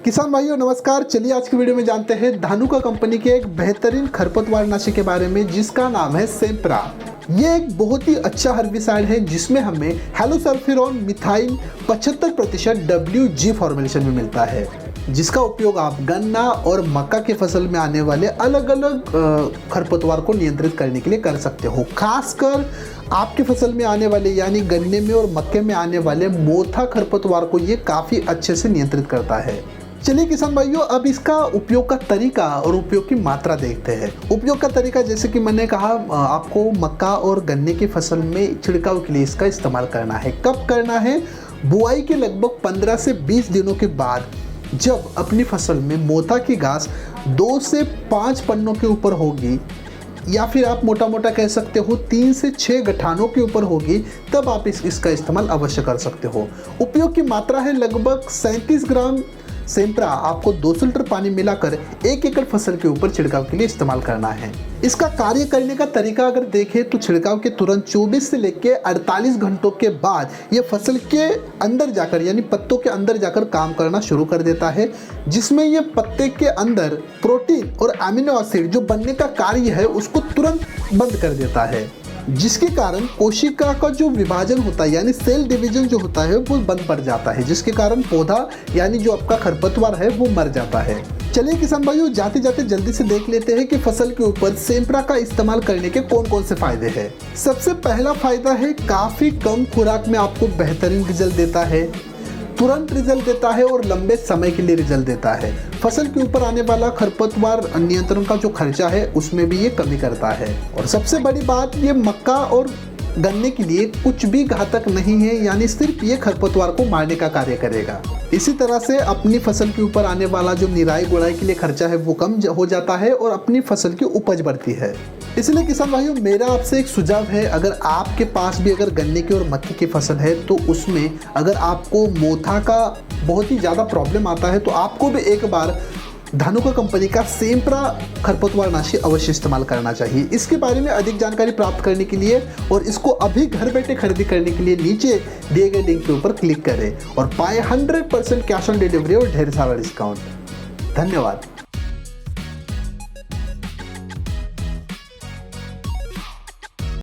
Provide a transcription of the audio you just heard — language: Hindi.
किसान भाइयों नमस्कार। चलिए आज की वीडियो में जानते हैं धानुका कंपनी के एक बेहतरीन खरपतवार नाशी के बारे में जिसका नाम है सेम्प्रा। ये एक बहुत ही अच्छा हर्बिसाइड है जिसमें हमें हेलोसल्फ्यूरॉन मिथाइल 75% WG फॉर्मुलेशन में मिलता है, जिसका उपयोग आप गन्ना और मक्का के फसल में आने वाले अलग अलग खरपतवार को नियंत्रित करने के लिए कर सकते हो। खासकर आपके फसल में आने वाले यानी गन्ने में और मक्के में आने वाले मोथा खरपतवार को ये काफ़ी अच्छे से नियंत्रित करता है। चलिए किसान भाइयों, अब इसका उपयोग का तरीका और उपयोग की मात्रा देखते हैं। उपयोग का तरीका जैसे कि मैंने कहा, आपको मक्का और गन्ने की फसल में छिड़काव के लिए इसका इस्तेमाल करना है। कब करना है? बुआई के लगभग 15 से 20 दिनों के बाद, जब अपनी फसल में मोथा की घास 2 से 5 पन्नों के ऊपर होगी, या फिर आप मोटा मोटा कह सकते हो 3 से 6 गठानों के ऊपर होगी, तब आप इसका इस्तेमाल अवश्य कर सकते हो। उपयोग की मात्रा है लगभग 37 ग्राम सेम्प्रा आपको 200 लीटर पानी मिलाकर 1 एकड़ फसल के ऊपर छिड़काव के लिए इस्तेमाल करना है। इसका कार्य करने का तरीका अगर देखें तो छिड़काव के तुरंत 24 से लेकर 48 घंटों के बाद ये फसल के अंदर जाकर यानी पत्तों के अंदर जाकर काम करना शुरू कर देता है, जिसमें ये पत्ते के अंदर प्रोटीन और अमीनो एसिड जो बनने का कार्य है उसको तुरंत बंद कर देता है, जिसके कारण कोशिका का जो विभाजन होता है यानी सेल डिवीजन जो होता है वो बंद पड़ जाता है, जिसके कारण पौधा यानी जो आपका खरपतवार है वो मर जाता है। चलिए किसान भाइयों, जाते जाते जल्दी से देख लेते हैं कि फसल के ऊपर सेम्प्रा का इस्तेमाल करने के कौन कौन से फायदे हैं। सबसे पहला फायदा है काफ़ी कम खुराक में आपको बेहतरीन रिजल्ट देता है, तुरंत रिजल्ट देता है और लंबे समय के लिए रिजल्ट देता है। फसल के ऊपर आने वाला खरपतवार नियंत्रण का जो खर्चा है उसमें भी ये कमी करता है। और सबसे बड़ी बात, ये मक्का और गन्ने के लिए कुछ भी घातक नहीं है, यानी सिर्फ ये खरपतवार को मारने का कार्य करेगा। इसी तरह से अपनी फसल के ऊपर आने वाला जो निराई गुड़ाई के लिए खर्चा है वो कम हो जाता है और अपनी फसल की उपज बढ़ती है। इसलिए किसान भाइयों, मेरा आपसे एक सुझाव है, अगर आपके पास भी अगर गन्ने की और मक्के की फसल है तो उसमें अगर आपको मोथा का बहुत ही ज़्यादा प्रॉब्लम आता है तो आपको भी एक बार धानुका कंपनी का सेम्प्रा खरपतवार नाशी अवश्य इस्तेमाल करना चाहिए। इसके बारे में अधिक जानकारी प्राप्त करने के लिए और इसको अभी घर बैठे खरीदी करने के लिए नीचे दिए गए लिंक के ऊपर क्लिक करें और पाएं 100% कैश ऑन डिलीवरी और ढेर सारा डिस्काउंट। धन्यवाद।